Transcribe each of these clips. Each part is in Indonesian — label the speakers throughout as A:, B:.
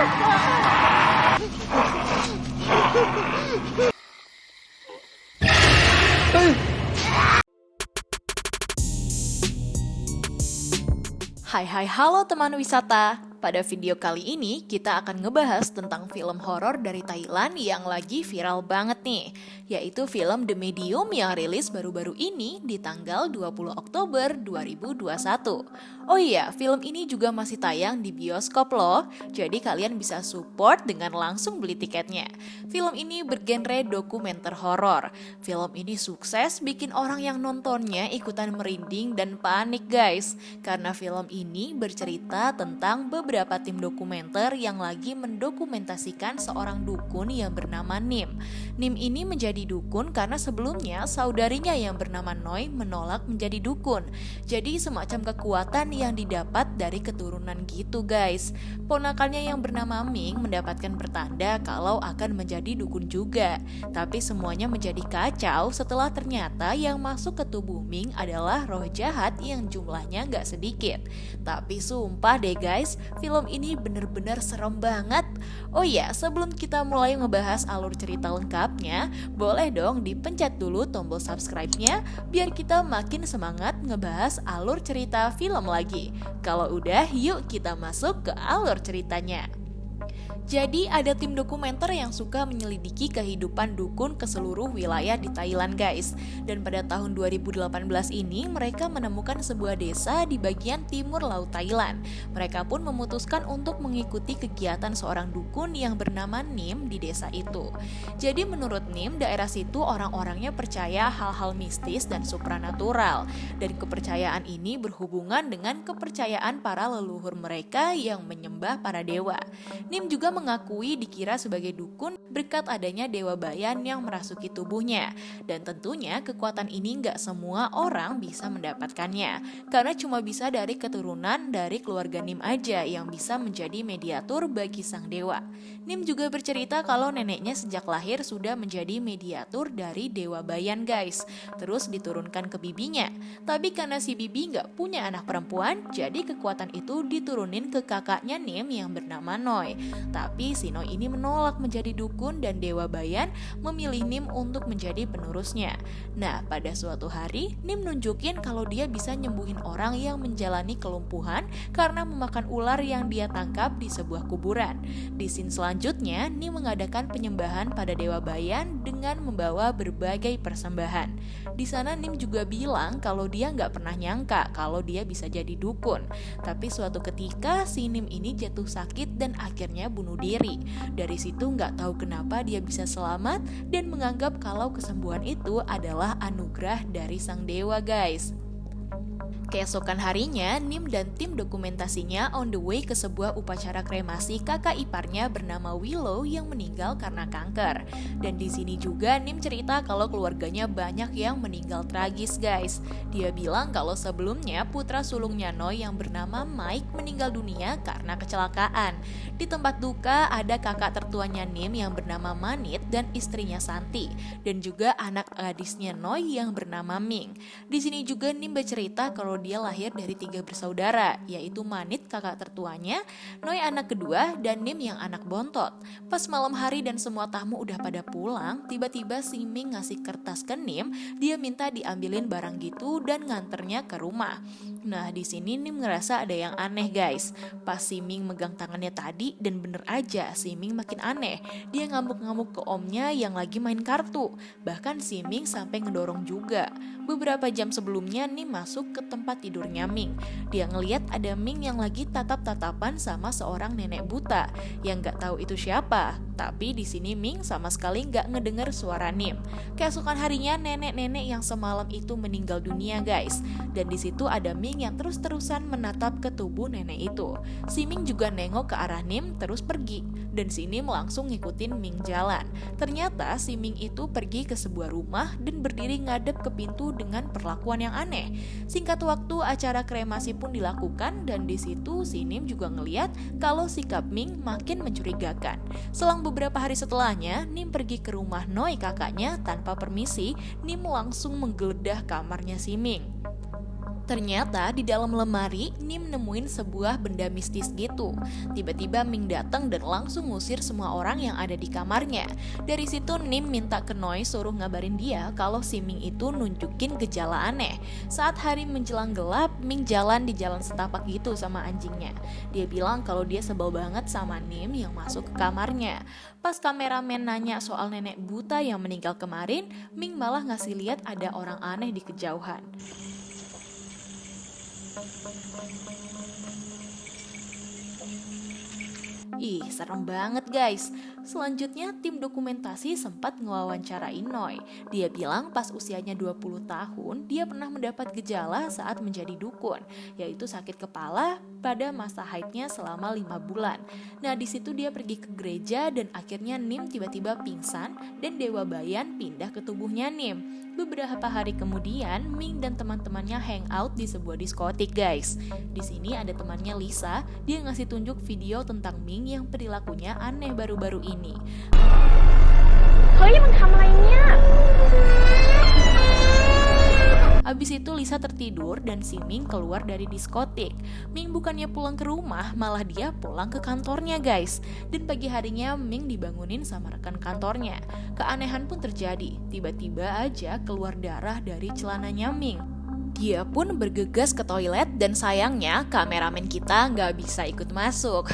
A: Hai halo teman wisata. Pada video kali ini kita akan ngebahas tentang film horor dari Thailand yang lagi viral banget nih, yaitu film The Medium yang rilis baru-baru ini di tanggal 20 Oktober 2021. Oh iya, film ini juga masih tayang di bioskop loh, jadi kalian bisa support dengan langsung beli tiketnya. Film ini bergenre dokumenter horor. Film ini sukses bikin orang yang nontonnya ikutan merinding dan panik guys, karena film ini bercerita tentang beberapa tim dokumenter yang lagi mendokumentasikan seorang dukun yang bernama Nim. Nim ini menjadi dukun karena sebelumnya saudarinya yang bernama Noi menolak menjadi dukun. Jadi semacam kekuatan yang didapat dari keturunan gitu guys. Ponakannya yang bernama Ming mendapatkan pertanda kalau akan menjadi dukun juga. Tapi semuanya menjadi kacau setelah ternyata yang masuk ke tubuh Ming adalah roh jahat yang jumlahnya gak sedikit. Tapi sumpah deh guys, film ini bener-bener serem banget. Oh iya, sebelum kita mulai ngebahas alur cerita lengkapnya, boleh dong dipencet dulu tombol subscribe-nya biar kita makin semangat ngebahas alur cerita film lagi. Kalau udah, yuk kita masuk ke alur ceritanya. Jadi ada tim dokumenter yang suka menyelidiki kehidupan dukun ke seluruh wilayah di Thailand guys. Dan pada tahun 2018 ini mereka menemukan sebuah desa di bagian timur laut Thailand. Mereka pun memutuskan untuk mengikuti kegiatan seorang dukun yang bernama Nim di desa itu. Jadi menurut Nim, daerah situ orang-orangnya percaya hal-hal mistis dan supranatural. Dan kepercayaan ini berhubungan dengan kepercayaan para leluhur mereka yang menyembah para dewa. Nim juga mengakui dikira sebagai dukun berkat adanya dewa bayan yang merasuki tubuhnya. Dan tentunya kekuatan ini nggak semua orang bisa mendapatkannya, karena cuma bisa dari keturunan dari keluarga Nim aja yang bisa menjadi mediatur bagi sang dewa. Nim juga bercerita kalau neneknya sejak lahir sudah menjadi mediatur dari dewa bayan guys, terus diturunkan ke bibinya. Tapi karena si bibi nggak punya anak perempuan, jadi kekuatan itu diturunin ke kakaknya Nim yang bernama Noi. Tapi si Noi ini menolak menjadi dukun dan dewa bayan memilih Nim untuk menjadi penerusnya. Nah, pada suatu hari Nim nunjukin kalau dia bisa nyembuhin orang yang menjalani kelumpuhan karena memakan ular yang dia tangkap di sebuah kuburan. Di scene selanjutnya, Nim mengadakan penyembahan pada dewa bayan dengan membawa berbagai persembahan. Di sana Nim juga bilang kalau dia nggak pernah nyangka kalau dia bisa jadi dukun. Tapi suatu ketika si Nim ini jatuh sakit dan akhirnya bunuh diri. Dari situ nggak tahu kenapa dia bisa selamat dan menganggap kalau kesembuhan itu adalah anugerah dari sang dewa guys. Keesokan harinya, Nim dan tim dokumentasinya on the way ke sebuah upacara kremasi kakak iparnya bernama Willow yang meninggal karena kanker. Dan di sini juga Nim cerita kalau keluarganya banyak yang meninggal tragis guys. Dia bilang kalau sebelumnya putra sulungnya Noi yang bernama Mike meninggal dunia karena kecelakaan. Di tempat duka ada kakak tertuanya Nim yang bernama Manit dan istrinya Santi, dan juga anak gadisnya Noi yang bernama Ming. Di sini juga Nim bercerita kalau dia lahir dari 3 bersaudara, yaitu Manit kakak tertuanya, Noi anak kedua, dan Nim yang anak bontot. Pas malam hari dan semua tamu udah pada pulang, tiba-tiba si Ming ngasih kertas ke Nim, dia minta diambilin barang gitu dan nganternya ke rumah. Nah, di sini Nim ngerasa ada yang aneh guys. Pas si Ming megang tangannya tadi, dan bener aja si Ming makin aneh. Dia ngamuk-ngamuk ke omnya yang lagi main kartu. Bahkan si Ming sampai ngedorong juga. Beberapa jam sebelumnya Nim masuk ke tempat tidurnya Ming. Dia ngeliat ada Ming yang lagi tatap-tatapan sama seorang nenek buta yang gak tahu itu siapa. Tapi di sini Ming sama sekali gak ngedenger suara Nim. Keesokan harinya nenek-nenek yang semalam itu meninggal dunia guys. Dan di situ ada Ming yang terus-terusan menatap ke tubuh nenek itu. Si Ming juga nengok ke arah Nim terus pergi. Dan si Nim langsung ngikutin Ming jalan. Ternyata si Ming itu pergi ke sebuah rumah dan berdiri ngadep ke pintu dengan perlakuan yang aneh. Singkat waktu acara kremasi pun dilakukan dan di situ si Nim juga ngeliat kalau sikap Ming makin mencurigakan. Selang beberapa hari setelahnya, Nim pergi ke rumah Noi kakaknya tanpa permisi. Nim langsung menggeledah kamarnya si Ming. Ternyata di dalam lemari, Nim nemuin sebuah benda mistis gitu. Tiba-tiba Ming datang dan langsung ngusir semua orang yang ada di kamarnya. Dari situ Nim minta ke Noi suruh ngabarin dia kalau si Ming itu nunjukin gejala aneh. Saat hari menjelang gelap, Ming jalan di jalan setapak gitu sama anjingnya. Dia bilang kalau dia sebel banget sama Nim yang masuk ke kamarnya. Pas kameramen nanya soal nenek buta yang meninggal kemarin, Ming malah ngasih lihat ada orang aneh di kejauhan. Ih, serem banget guys. Selanjutnya tim dokumentasi sempat ngewawancarain Noi. Dia bilang pas usianya 20 tahun, dia pernah mendapat gejala saat menjadi dukun, yaitu sakit kepala pada masa haidnya selama 5 bulan. Nah, di situ dia pergi ke gereja dan akhirnya Nim tiba-tiba pingsan dan Dewa Bayan pindah ke tubuhnya Nim. Beberapa hari kemudian, Ming dan teman-temannya hangout di sebuah diskotik guys. Di sini ada temannya Lisa, dia ngasih tunjuk video tentang Ming yang perilakunya aneh baru-baru ini.
B: เฮ้ยมันทำอะไรเนี่ย
A: Abis itu Lisa tertidur dan si Ming keluar dari diskotik. Ming bukannya pulang ke rumah, malah dia pulang ke kantornya guys. Dan pagi harinya Ming dibangunin sama rekan kantornya. Keanehan pun terjadi, tiba-tiba aja keluar darah dari celananya Ming. Dia pun bergegas ke toilet dan sayangnya kameramen kita nggak bisa ikut masuk.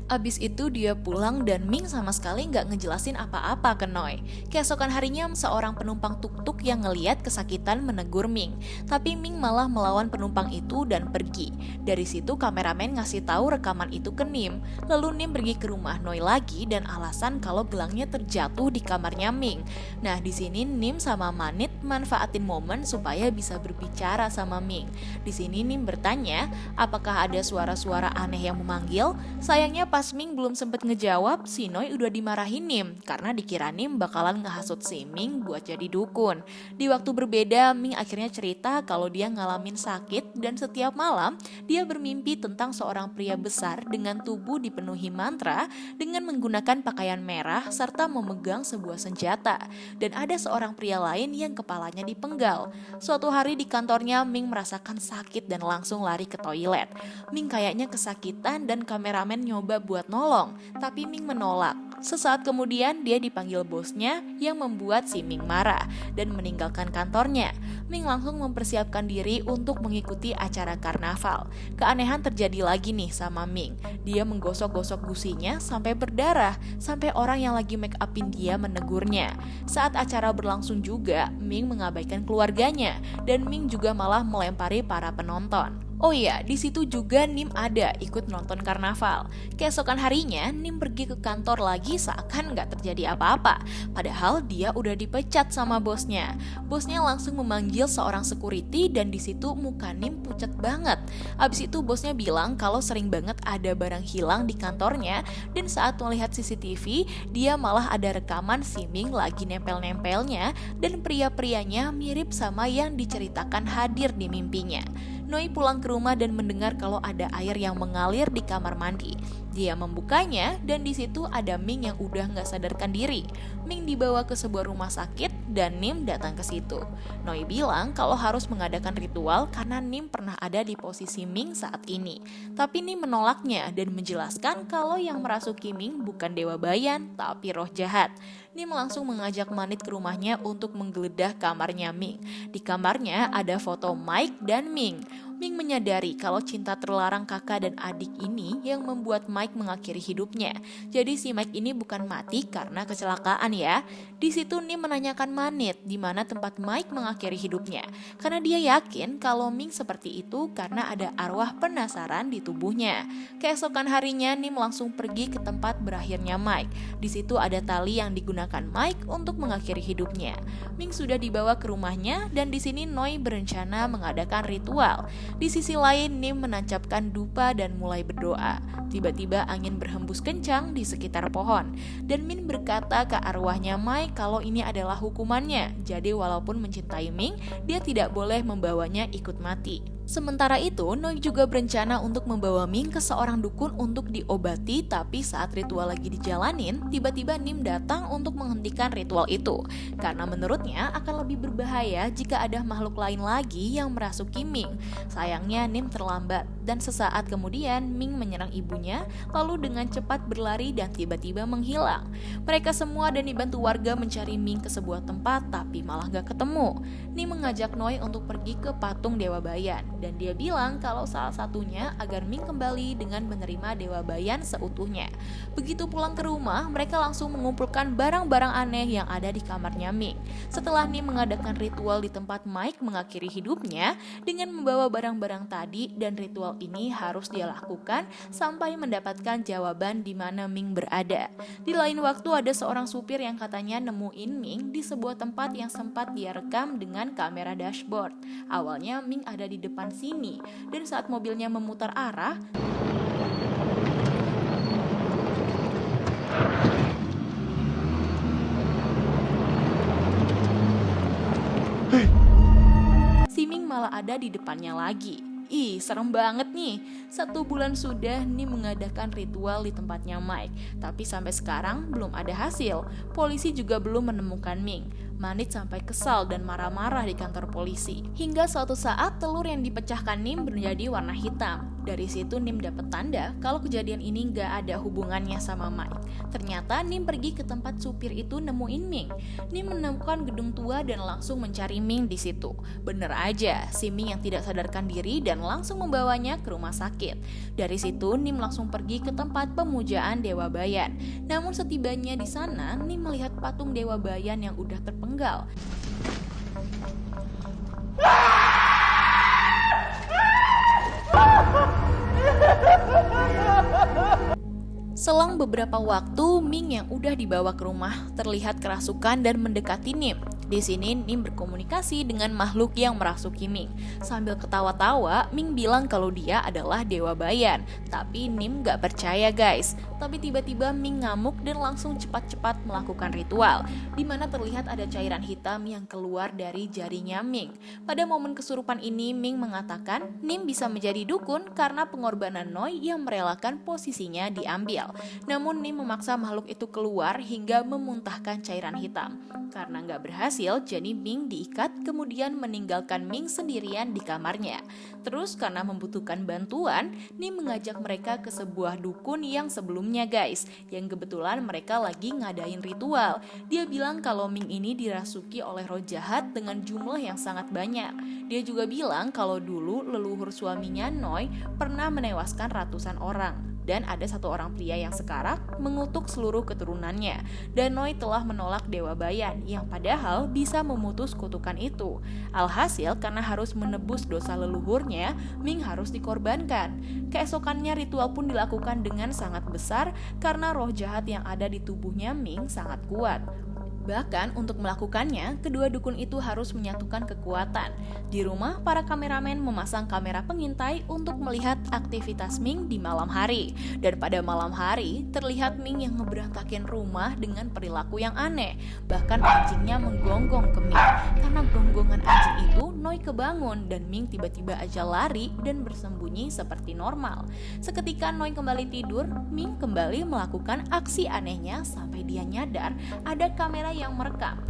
A: Abis itu dia pulang dan Ming sama sekali nggak ngejelasin apa-apa ke Noi. Keesokan harinya seorang penumpang tuk-tuk yang ngeliat kesakitan menegur Ming. Tapi Ming malah melawan penumpang itu dan pergi. Dari situ kameramen ngasih tahu rekaman itu ke Nim. Lalu Nim pergi ke rumah Noi lagi dan alasan kalau gelangnya terjatuh di kamarnya Ming. Nah di sini Nim sama Manit manfaatin momen supaya bisa berbicara sama Ming. Di sini Nim bertanya, apakah ada suara-suara aneh yang memanggil? Sayangnya pas Ming belum sempet ngejawab, si Noi udah dimarahin Nim karena dikira Nim bakalan ngehasut si Ming buat jadi dukun. Di waktu berbeda, Ming akhirnya cerita kalau dia ngalamin sakit dan setiap malam dia bermimpi tentang seorang pria besar dengan tubuh dipenuhi mantra dengan menggunakan pakaian merah serta memegang sebuah senjata. Dan ada seorang pria lain yang kepalanya dipenggal. Suatu hari di kantornya, Ming merasakan sakit dan langsung lari ke toilet. Ming kayaknya kesakitan dan kameramen nyoba buat nolong, tapi Ming menolak. Sesaat kemudian dia dipanggil bosnya yang membuat si Ming marah dan meninggalkan kantornya. Ming langsung mempersiapkan diri untuk mengikuti acara karnaval. Keanehan terjadi lagi nih sama Ming. Dia menggosok-gosok gusinya sampai berdarah, sampai orang yang lagi make upin dia menegurnya. Saat acara berlangsung juga, Ming mengabaikan keluarganya dan Ming juga malah melempari para penonton. Oh iya, di situ juga Nim ada ikut nonton karnaval. Keesokan harinya, Nim pergi ke kantor lagi seakan nggak terjadi apa-apa. Padahal dia udah dipecat sama bosnya. Bosnya langsung memanggil seorang security dan di situ muka Nim pucat banget. Abis itu bosnya bilang kalau sering banget ada barang hilang di kantornya dan saat melihat CCTV, dia malah ada rekaman si Ming lagi nempel-nempelnya dan pria-prianya mirip sama yang diceritakan hadir di mimpinya. Noi pulang ke rumah dan mendengar kalau ada air yang mengalir di kamar mandi. Dia membukanya dan di situ ada Ming yang udah nggak sadarkan diri. Ming dibawa ke sebuah rumah sakit dan Nim datang ke situ. Noi bilang kalau harus mengadakan ritual karena Nim pernah ada di posisi Ming saat ini. Tapi Nim menolaknya dan menjelaskan kalau yang merasuki Ming bukan Dewa Bayan tapi roh jahat. Nim langsung mengajak Manit ke rumahnya untuk menggeledah kamarnya Ming. Di kamarnya ada foto Mike dan Ming. Ming menyadari kalau cinta terlarang kakak dan adik ini yang membuat Mike mengakhiri hidupnya. Jadi si Mike ini bukan mati karena kecelakaan ya. Di situ Nim menanyakan Manit di mana tempat Mike mengakhiri hidupnya. Karena dia yakin kalau Ming seperti itu karena ada arwah penasaran di tubuhnya. Keesokan harinya Nim langsung pergi ke tempat berakhirnya Mike. Di situ ada tali yang digunakan Mike untuk mengakhiri hidupnya. Ming sudah dibawa ke rumahnya dan di sini Noi berencana mengadakan ritual. Di sisi lain, Nim menancapkan dupa dan mulai berdoa. Tiba-tiba angin berhembus kencang di sekitar pohon. Dan Min berkata ke arwahnya Mai kalau ini adalah hukumannya. Jadi walaupun mencintai Ming, dia tidak boleh membawanya ikut mati. Sementara itu, Noi juga berencana untuk membawa Ming ke seorang dukun untuk diobati, tapi saat ritual lagi dijalanin, tiba-tiba Nim datang untuk menghentikan ritual itu. Karena menurutnya akan lebih berbahaya jika ada makhluk lain lagi yang merasuki Ming. Sayangnya Nim terlambat, dan sesaat kemudian Ming menyerang ibunya, lalu dengan cepat berlari dan tiba-tiba menghilang. Mereka semua dan dibantu warga mencari Ming ke sebuah tempat, tapi malah gak ketemu. Nim mengajak Noi untuk pergi ke patung Dewa Bayan, dan dia bilang kalau salah satunya agar Ming kembali dengan menerima Dewa Bayan seutuhnya. Begitu pulang ke rumah, mereka langsung mengumpulkan barang-barang aneh yang ada di kamarnya Ming. Setelah Nim mengadakan ritual di tempat Mike mengakhiri hidupnya dengan membawa barang-barang tadi, dan ritual ini harus dia lakukan sampai mendapatkan jawaban di mana Ming berada. Di lain waktu ada seorang supir yang katanya nemuin Ming di sebuah tempat yang sempat dia rekam dengan kamera dashboard. Awalnya Ming ada di depan sini, dan saat mobilnya memutar arah, si Ming malah ada di depannya lagi. Ih, serem banget nih. 1 bulan sudah Nim mengadakan ritual di tempatnya Mike, tapi sampai sekarang belum ada hasil. Polisi juga belum menemukan Ming. Manit sampai kesal dan marah-marah di kantor polisi. Hingga suatu saat telur yang dipecahkan Nim menjadi warna hitam. Dari situ Nim dapat tanda kalau kejadian ini gak ada hubungannya sama Mike. Ternyata Nim pergi ke tempat supir itu nemuin Ming. Nim menemukan gedung tua dan langsung mencari Ming di situ. Bener aja, si Ming yang tidak sadarkan diri dan langsung membawanya ke rumah sakit. Dari situ Nim langsung pergi ke tempat pemujaan Dewa Bayan. Namun setibanya di sana, Nim melihat patung Dewa Bayan yang udah terpenggal. Selang beberapa waktu, Ming yang udah dibawa ke rumah terlihat kerasukan dan mendekati Nim. Di sini Nim berkomunikasi dengan makhluk yang merasuki Ming. Sambil ketawa-tawa, Ming bilang kalau dia adalah Dewa Bayan. Tapi Nim gak percaya guys. Tapi tiba-tiba Ming ngamuk dan langsung cepat-cepat melakukan ritual, di mana terlihat ada cairan hitam yang keluar dari jarinya Ming. Pada momen kesurupan ini, Ming mengatakan Nim bisa menjadi dukun karena pengorbanan Noi yang merelakan posisinya diambil. Namun Nim memaksa makhluk itu keluar hingga memuntahkan cairan hitam. Karena gak berhasil, jadi Ming diikat kemudian meninggalkan Ming sendirian di kamarnya. Terus karena membutuhkan bantuan, Nim mengajak mereka ke sebuah dukun yang sebelumnya guys, yang kebetulan mereka lagi ngadain ritual. Dia bilang kalau Ming ini dirasuki oleh roh jahat dengan jumlah yang sangat banyak. Dia juga bilang kalau dulu leluhur suaminya Noi pernah menewaskan ratusan orang. Dan ada 1 orang pria yang sekarat mengutuk seluruh keturunannya. Dan Noi telah menolak Dewa Bayan yang padahal bisa memutus kutukan itu. Alhasil karena harus menebus dosa leluhurnya, Ming harus dikorbankan. Keesokannya ritual pun dilakukan dengan sangat besar karena roh jahat yang ada di tubuhnya Ming sangat kuat. Bahkan untuk melakukannya, kedua dukun itu harus menyatukan kekuatan. Di rumah, para kameramen memasang kamera pengintai untuk melihat aktivitas Ming di malam hari. Dan pada malam hari, terlihat Ming yang ngeberantakin rumah dengan perilaku yang aneh. Bahkan anjingnya menggonggong ke Ming. Karena gonggongan anjing itu, Noi kebangun dan Ming tiba-tiba aja lari dan bersembunyi seperti normal. Seketika Noi kembali tidur, Ming kembali melakukan aksi anehnya sampai dia nyadar ada kamera yang merekam.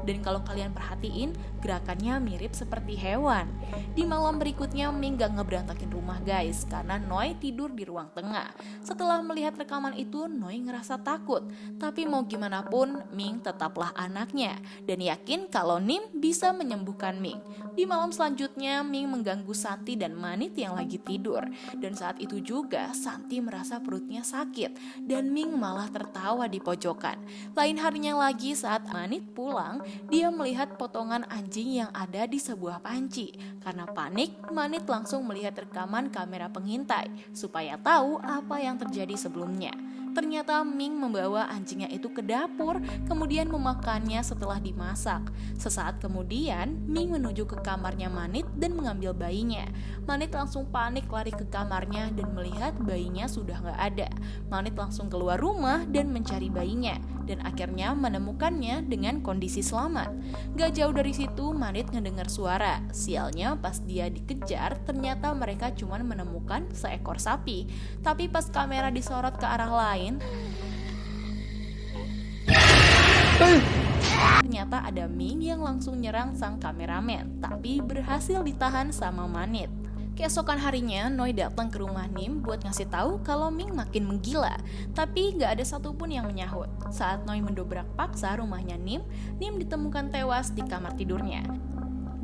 A: Dan kalau kalian perhatiin, gerakannya mirip seperti hewan. Di malam berikutnya, Ming gak ngeberantakin rumah guys, karena Noi tidur di ruang tengah. Setelah melihat rekaman itu, Noi ngerasa takut. Tapi mau gimana pun, Ming tetaplah anaknya. Dan yakin kalau Nim bisa menyembuhkan Ming. Di malam selanjutnya, Ming mengganggu Santi dan Manit yang lagi tidur. Dan saat itu juga, Santi merasa perutnya sakit. Dan Ming malah tertawa di pojokan. Lain harinya lagi saat Manit pulang, dia melihat potongan anjing yang ada di sebuah panci. Karena panik, Manit langsung melihat rekaman kamera pengintai supaya tahu apa yang terjadi sebelumnya. ternyata Ming membawa anjingnya itu ke dapur, kemudian memakannya setelah dimasak. Sesaat kemudian, Ming menuju ke kamarnya Manit dan mengambil bayinya. Manit langsung panik lari ke kamarnya dan melihat bayinya sudah gak ada. Manit langsung keluar rumah dan mencari bayinya, dan akhirnya menemukannya dengan kondisi selamat. Gak jauh dari situ, Manit ngedengar suara. Sialnya pas dia dikejar, ternyata mereka cuma menemukan seekor sapi. Tapi pas kamera disorot ke arah lain, ternyata ada Ming yang langsung nyerang sang kameramen, tapi berhasil ditahan sama Manit. Keesokan harinya, Noi datang ke rumah Nim buat ngasih tahu kalau Ming makin menggila, tapi gak ada satupun yang menyahut. Saat Noi mendobrak paksa rumahnya Nim ditemukan tewas di kamar tidurnya.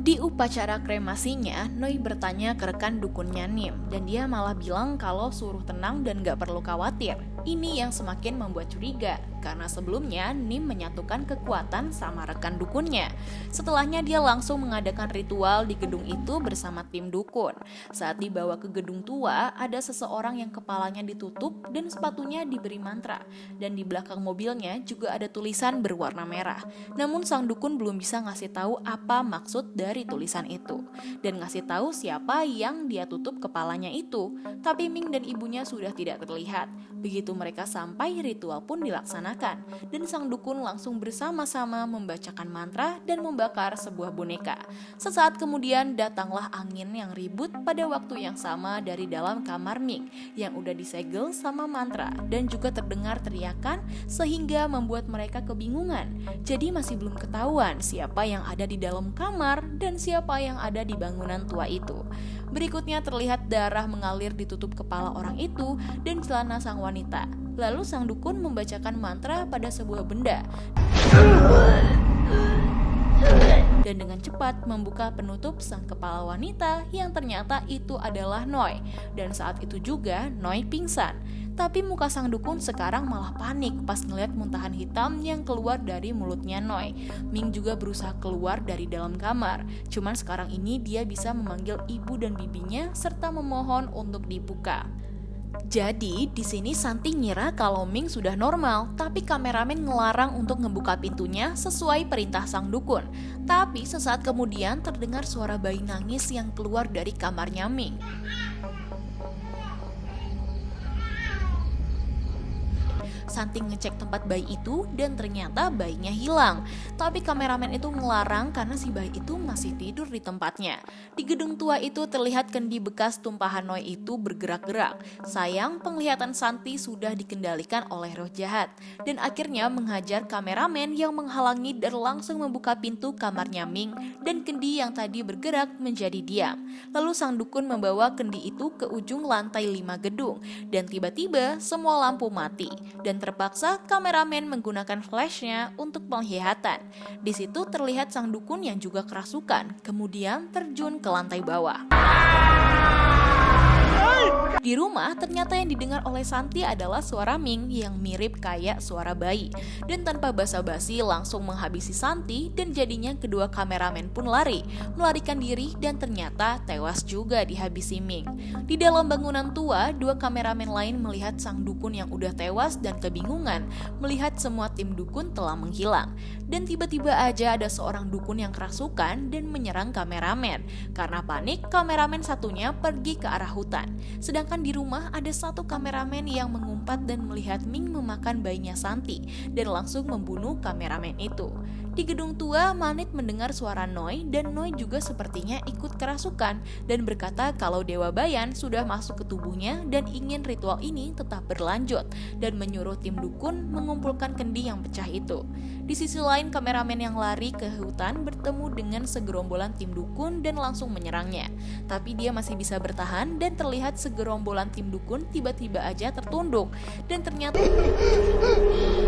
A: Di upacara kremasinya, Noi bertanya ke rekan dukunnya Nim, dan dia malah bilang kalau suruh tenang dan gak perlu khawatir. Ini yang semakin membuat curiga, karena sebelumnya Nim menyatukan kekuatan sama rekan dukunnya. Setelahnya dia langsung mengadakan ritual di gedung itu bersama tim dukun. Saat dibawa ke gedung tua, ada seseorang yang kepalanya ditutup dan sepatunya diberi mantra. Dan di belakang mobilnya juga ada tulisan berwarna merah. Namun sang dukun belum bisa ngasih tahu apa maksud dari tulisan itu, dan ngasih tahu siapa yang dia tutup kepalanya itu. Tapi Ming dan ibunya sudah tidak terlihat. Begitu mereka sampai, ritual pun dilaksanakan, dan sang dukun langsung bersama-sama membacakan mantra dan membakar sebuah boneka. Sesaat kemudian datanglah angin yang ribut pada waktu yang sama dari dalam kamar Ming yang udah disegel sama mantra, dan juga terdengar teriakan sehingga membuat mereka kebingungan. Jadi masih belum ketahuan siapa yang ada di dalam kamar dan siapa yang ada di bangunan tua itu. Berikutnya terlihat darah mengalir di tutup kepala orang itu dan celana sang wanita. Lalu sang dukun membacakan mantra pada sebuah benda dan dengan cepat membuka penutup sang kepala wanita yang ternyata itu adalah Noi. Dan saat itu juga Noi pingsan. Tapi muka sang dukun sekarang malah panik pas ngeliat muntahan hitam yang keluar dari mulutnya Noi. Ming juga berusaha keluar dari dalam kamar. Cuman sekarang ini dia bisa memanggil ibu dan bibinya serta memohon untuk dibuka. Jadi di sini Santi ngira kalau Ming sudah normal, tapi kameramen ngelarang untuk ngebuka pintunya sesuai perintah sang dukun. Tapi sesaat kemudian terdengar suara bayi nangis yang keluar dari kamarnya Ming. Santi ngecek tempat bayi itu dan ternyata bayinya hilang. Tapi kameramen itu ngelarang karena si bayi itu masih tidur di tempatnya. Di gedung tua itu terlihat kendi bekas tumpahan Noi itu bergerak-gerak. Sayang, penglihatan Santi sudah dikendalikan oleh roh jahat dan akhirnya menghajar kameramen yang menghalangi dan langsung membuka pintu kamarnya Ming, dan kendi yang tadi bergerak menjadi diam. Lalu sang dukun membawa kendi itu ke ujung lantai 5 gedung dan tiba-tiba semua lampu mati. Dan terpaksa kameramen menggunakan flashnya untuk penglihatan. Di situ terlihat sang dukun yang juga kerasukan, kemudian terjun ke lantai bawah. Di rumah, ternyata yang didengar oleh Santi adalah suara Ming yang mirip kayak suara bayi. Dan tanpa basa-basi langsung menghabisi Santi, dan jadinya kedua kameramen pun lari, melarikan diri dan ternyata tewas juga dihabisi Ming. Di dalam bangunan tua, dua kameramen lain melihat sang dukun yang udah tewas dan kebingungan melihat semua tim dukun telah menghilang. Dan tiba-tiba aja ada seorang dukun yang kerasukan dan menyerang kameramen. Karena panik, kameramen satunya pergi ke arah hutan. Sedangkan di rumah ada satu kameramen yang mengumpat dan melihat Ming memakan bayinya Santi dan langsung membunuh kameramen itu. Di gedung tua, Manit mendengar suara Noi dan Noi juga sepertinya ikut kerasukan dan berkata kalau Dewa Bayan sudah masuk ke tubuhnya dan ingin ritual ini tetap berlanjut dan menyuruh tim dukun mengumpulkan kendi yang pecah itu. Di sisi lain, kameramen yang lari ke hutan bertemu dengan segerombolan tim dukun dan langsung menyerangnya. Tapi dia masih bisa bertahan dan terlihat segerombolan tim dukun tiba-tiba aja tertunduk dan ternyata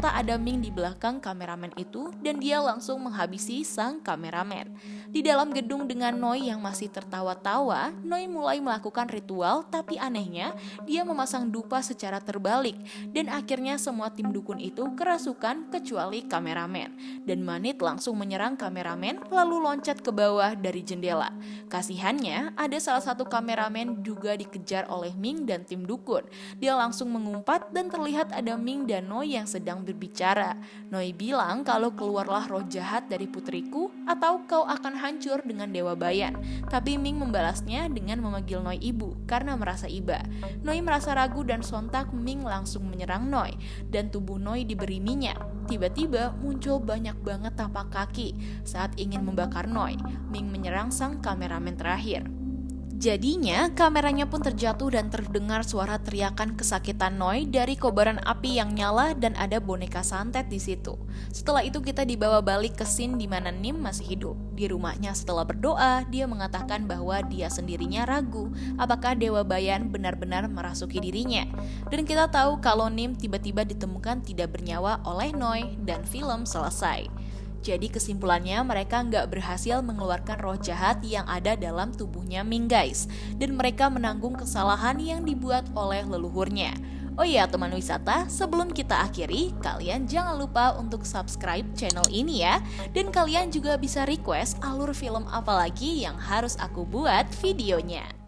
A: ada Ming di belakang kameramen itu dan dia langsung langsung menghabisi sang kameramen. Di dalam gedung dengan Noi yang masih tertawa-tawa, Noi mulai melakukan ritual, tapi anehnya dia memasang dupa secara terbalik dan akhirnya semua tim dukun itu kerasukan kecuali kameramen. Dan Manit langsung menyerang kameramen lalu loncat ke bawah dari jendela. Kasihannya ada salah satu kameramen juga dikejar oleh Ming dan tim dukun. Dia langsung mengumpat dan terlihat ada Ming dan Noi yang sedang berbicara. Noi bilang kalau keluarlah roh jahat dari putriku atau kau akan hancur dengan Dewa Bayan. Tapi Ming membalasnya dengan memanggil Noi ibu karena merasa iba. Noi merasa ragu dan sontak Ming langsung menyerang Noi dan tubuh Noi diberi minyak. Tiba-tiba muncul banyak banget tapak kaki saat ingin membakar Noi. Ming menyerang sang kameramen terakhir. Jadinya kameranya pun terjatuh dan terdengar suara teriakan kesakitan Noi dari kobaran api yang nyala dan ada boneka santet di situ. Setelah itu kita dibawa balik ke scene di mana Nim masih hidup. Di rumahnya setelah berdoa, dia mengatakan bahwa dia sendirinya ragu apakah Dewa Bayan benar-benar merasuki dirinya. Dan kita tahu kalau Nim tiba-tiba ditemukan tidak bernyawa oleh Noi dan film selesai. Jadi kesimpulannya mereka nggak berhasil mengeluarkan roh jahat yang ada dalam tubuhnya Ming guys. Dan mereka menanggung kesalahan yang dibuat oleh leluhurnya. Oh iya teman wisata, sebelum kita akhiri, kalian jangan lupa untuk subscribe channel ini ya. Dan kalian juga bisa request alur film apa lagi yang harus aku buat videonya.